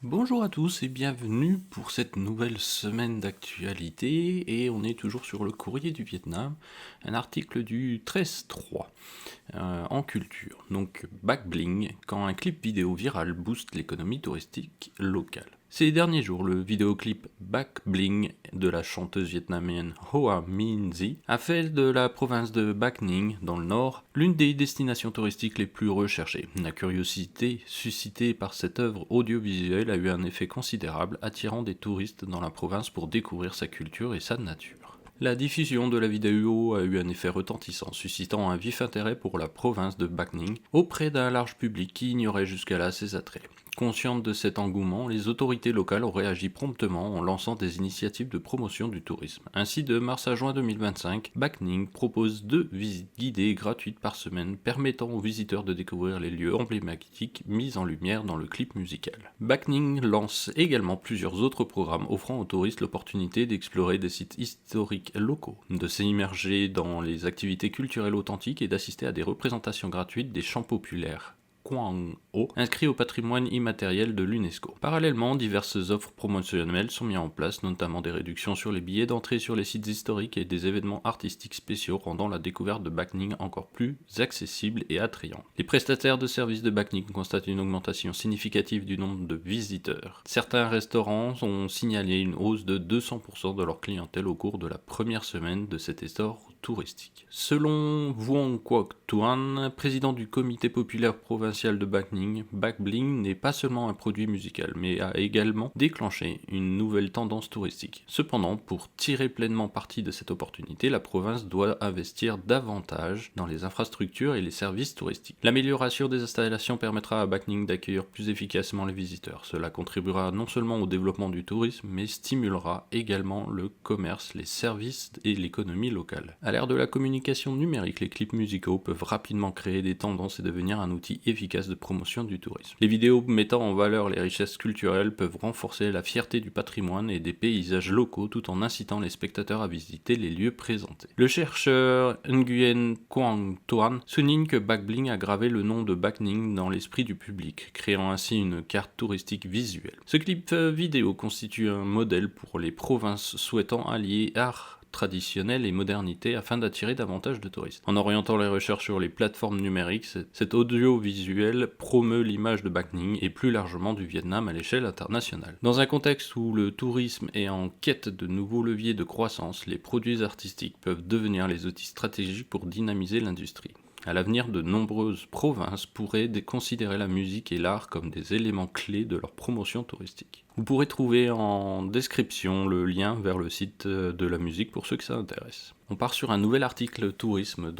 Bonjour à tous et bienvenue pour cette nouvelle semaine d'actualité et on est toujours sur le courrier du Vietnam, un article du 13-3 en culture. Donc Backbling, quand un clip vidéo viral booste l'économie touristique locale. Ces derniers jours, le vidéoclip Back Bling de la chanteuse vietnamienne Hoa Minh Thi a fait de la province de Bac Ninh, dans le nord, l'une des destinations touristiques les plus recherchées. La curiosité suscitée par cette œuvre audiovisuelle a eu un effet considérable, attirant des touristes dans la province pour découvrir sa culture et sa nature. La diffusion de la vidéo a eu un effet retentissant, suscitant un vif intérêt pour la province de Bac Ninh auprès d'un large public qui ignorait jusqu'à-là ses attraits. Conscientes de cet engouement, les autorités locales ont réagi promptement en lançant des initiatives de promotion du tourisme. Ainsi, de mars à juin 2025, Bac Ninh propose 2 visites guidées gratuites par semaine, permettant aux visiteurs de découvrir les lieux emblématiques mis en lumière dans le clip musical. Bac Ninh lance également plusieurs autres programmes offrant aux touristes l'opportunité d'explorer des sites historiques locaux, de s'immerger dans les activités culturelles authentiques et d'assister à des représentations gratuites des chants populaires Quang Ho, inscrit au patrimoine immatériel de l'UNESCO. Parallèlement, diverses offres promotionnelles sont mises en place, notamment des réductions sur les billets d'entrée sur les sites historiques et des événements artistiques spéciaux rendant la découverte de Bac Ninh encore plus accessible et attrayante. Les prestataires de services de Bac Ninh constatent une augmentation significative du nombre de visiteurs. Certains restaurants ont signalé une hausse de 200% de leur clientèle au cours de la première semaine de cet essor touristique. Selon Vuong Quoc Tuan, président du comité populaire provincial de Bac Ninh, Bac Bling n'est pas seulement un produit musical, mais a également déclenché une nouvelle tendance touristique. Cependant, pour tirer pleinement parti de cette opportunité, la province doit investir davantage dans les infrastructures et les services touristiques. L'amélioration des installations permettra à Bac Ninh d'accueillir plus efficacement les visiteurs. Cela contribuera non seulement au développement du tourisme, mais stimulera également le commerce, les services et l'économie locale. À l'ère de la communication numérique, les clips musicaux peuvent rapidement créer des tendances et devenir un outil efficace de promotion du tourisme. Les vidéos mettant en valeur les richesses culturelles peuvent renforcer la fierté du patrimoine et des paysages locaux tout en incitant les spectateurs à visiter les lieux présentés. Le chercheur Nguyen Quang Toan souligne que Bac Bling a gravé le nom de Bac Ninh dans l'esprit du public, créant ainsi une carte touristique visuelle. Ce clip vidéo constitue un modèle pour les provinces souhaitant allier art traditionnelle et modernité afin d'attirer davantage de touristes. En orientant les recherches sur les plateformes numériques, cet audiovisuel promeut l'image de Bac Ninh et plus largement du Vietnam à l'échelle internationale. Dans un contexte où le tourisme est en quête de nouveaux leviers de croissance, les produits artistiques peuvent devenir les outils stratégiques pour dynamiser l'industrie. À l'avenir, de nombreuses provinces pourraient considérer la musique et l'art comme des éléments clés de leur promotion touristique. Vous pourrez trouver en description le lien vers le site de la musique pour ceux que ça intéresse. On part sur un nouvel article tourisme,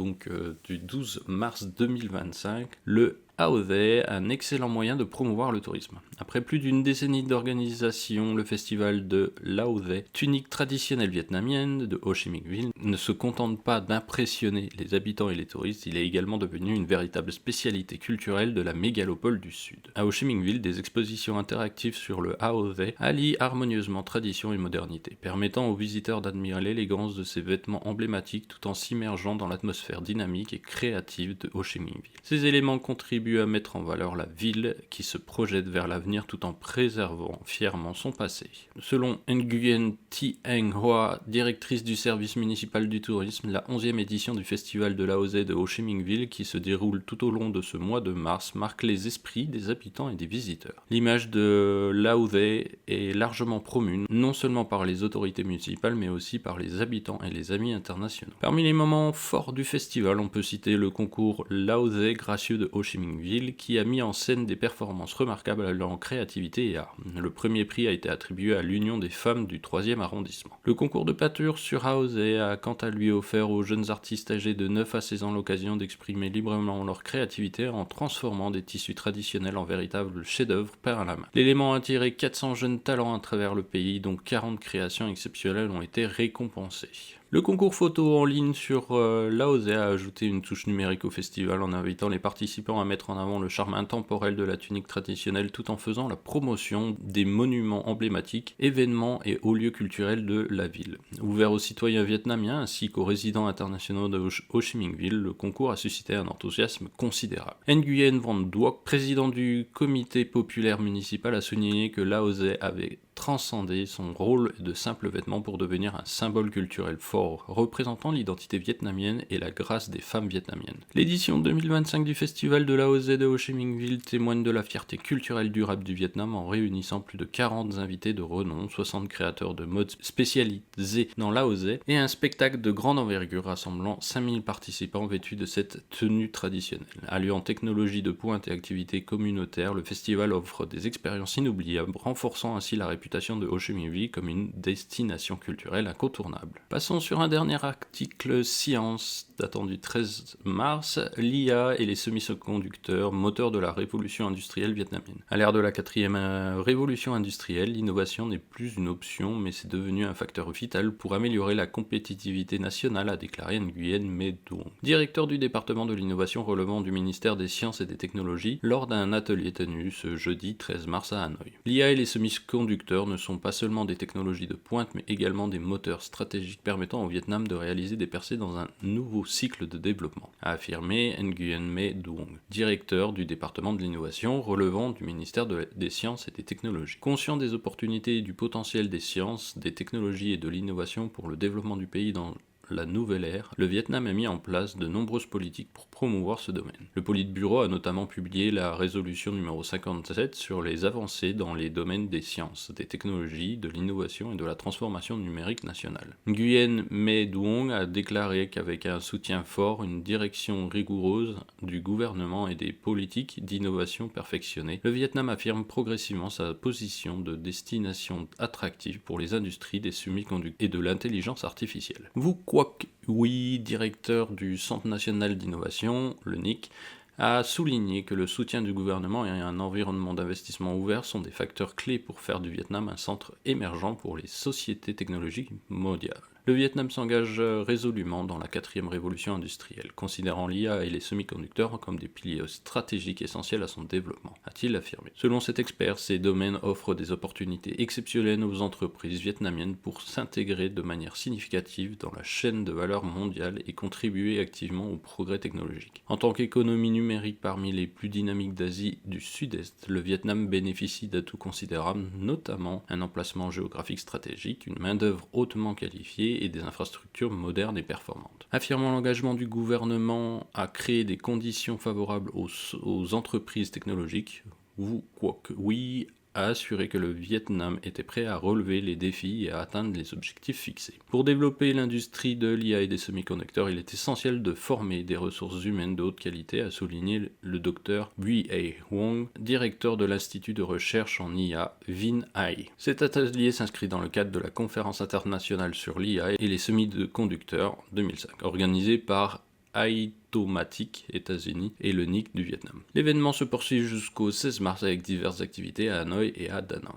du 12 mars 2025. Le Aodae, un excellent moyen de promouvoir le tourisme. Après plus d'une décennie d'organisation, le festival de Laodae, tunique traditionnelle vietnamienne de Ho Chi Minh Ville, ne se contente pas d'impressionner les habitants et les touristes, il est également devenu une véritable spécialité culturelle de la mégalopole du Sud. À Ho Chi Minh Ville, des expositions interactives sur le Aodae allient harmonieusement tradition et modernité, permettant aux visiteurs d'admirer l'élégance de ces vêtements emblématiques tout en s'immergeant dans l'atmosphère dynamique et créative de Ho Chi Minh Ville. Ces éléments contribuent à mettre en valeur la ville qui se projette vers l'avenir tout en préservant fièrement son passé. Selon Nguyen Thi Eng Hoa, directrice du service municipal du tourisme, la 11e édition du festival de Laodae de Ho Chi Minh Ville qui se déroule tout au long de ce mois de mars marque les esprits des habitants et des visiteurs. L'image de Laodae est largement promue, non seulement par les autorités municipales mais aussi par les habitants et les amis internationaux. Parmi les moments forts du festival, on peut citer le concours Laodae gracieux de Ho Chi Minh Ville qui a mis en scène des performances remarquables allant créativité et art. Le premier prix a été attribué à l'Union des femmes du 3e arrondissement. Le concours de pâture sur Haosé a quant à lui offert aux jeunes artistes âgés de 9 à 16 ans l'occasion d'exprimer librement leur créativité en transformant des tissus traditionnels en véritables chefs-d'œuvre peints à la main. L'élément a attiré 400 jeunes talents à travers le pays, dont 40 créations exceptionnelles ont été récompensées. Le concours photo en ligne sur l'AOSE a ajouté une touche numérique au festival en invitant les participants à mettre en avant le charme intemporel de la tunique traditionnelle tout en faisant la promotion des monuments emblématiques, événements et hauts lieux culturels de la ville. Ouvert aux citoyens vietnamiens ainsi qu'aux résidents internationaux de Ho Chi Minh Ville, le concours a suscité un enthousiasme considérable. Nguyen Van Duoc, président du comité populaire municipal, a souligné que l'AOSE avait transcender son rôle de simple vêtement pour devenir un symbole culturel fort, représentant l'identité vietnamienne et la grâce des femmes vietnamiennes. L'édition 2025 du festival de l'AOSE de Ho Chi Minh Ville témoigne de la fierté culturelle durable du Vietnam en réunissant plus de 40 invités de renom, 60 créateurs de mode spécialisés dans l'AOSE et un spectacle de grande envergure rassemblant 5000 participants vêtus de cette tenue traditionnelle. Alliant technologie de pointe et activités communautaires, le festival offre des expériences inoubliables, renforçant ainsi la réputation de Ho Chi Minh Ville comme une destination culturelle incontournable. Passons sur un dernier article Science datant du 13 mars, l'IA et les semi-conducteurs, moteur de la révolution industrielle vietnamienne. À l'ère de la quatrième révolution industrielle, l'innovation n'est plus une option, mais c'est devenu un facteur vital pour améliorer la compétitivité nationale, a déclaré Nguyen Me Duong, directeur du département de l'innovation relevant du ministère des Sciences et des Technologies, lors d'un atelier tenu ce jeudi 13 mars à Hanoï. L'IA et les semi-conducteurs ne sont pas seulement des technologies de pointe, mais également des moteurs stratégiques permettant au Vietnam de réaliser des percées dans un nouveau cycle de développement, a affirmé Nguyen Me Duong, directeur du département de l'innovation relevant du ministère des Sciences et des Technologies. Conscient des opportunités et du potentiel des sciences, des technologies et de l'innovation pour le développement du pays dans la nouvelle ère, le Vietnam a mis en place de nombreuses politiques pour promouvoir ce domaine. Le Politburo a notamment publié la résolution numéro 57 sur les avancées dans les domaines des sciences, des technologies, de l'innovation et de la transformation numérique nationale. Nguyen Me Duong a déclaré qu'avec un soutien fort, une direction rigoureuse du gouvernement et des politiques d'innovation perfectionnées, le Vietnam affirme progressivement sa position de destination attractive pour les industries des semi-conducteurs et de l'intelligence artificielle. Quoc Oui, directeur du Centre national d'innovation, le NIC, a souligné que le soutien du gouvernement et un environnement d'investissement ouvert sont des facteurs clés pour faire du Vietnam un centre émergent pour les sociétés technologiques mondiales. Le Vietnam s'engage résolument dans la quatrième révolution industrielle, considérant l'IA et les semi-conducteurs comme des piliers stratégiques essentiels à son développement, a-t-il affirmé. Selon cet expert, ces domaines offrent des opportunités exceptionnelles aux entreprises vietnamiennes pour s'intégrer de manière significative dans la chaîne de valeur mondiale et contribuer activement au progrès technologique. En tant qu'économie numérique parmi les plus dynamiques d'Asie du Sud-Est, le Vietnam bénéficie d'atouts considérables, notamment un emplacement géographique stratégique, une main-d'œuvre hautement qualifiée et des infrastructures modernes et performantes. Affirmant l'engagement du gouvernement à créer des conditions favorables aux entreprises technologiques, Wu Quoc Oui a assuré que le Vietnam était prêt à relever les défis et à atteindre les objectifs fixés. Pour développer l'industrie de l'IA et des semi-conducteurs, il est essentiel de former des ressources humaines de haute qualité, a souligné le docteur Bui A. Wong, directeur de l'Institut de recherche en IA VinAI. Cet atelier s'inscrit dans le cadre de la conférence internationale sur l'IA et les semi-conducteurs 2005, organisée par Automatic États-Unis et le NIC du Vietnam. L'événement se poursuit jusqu'au 16 mars avec diverses activités à Hanoï et à Da Nang.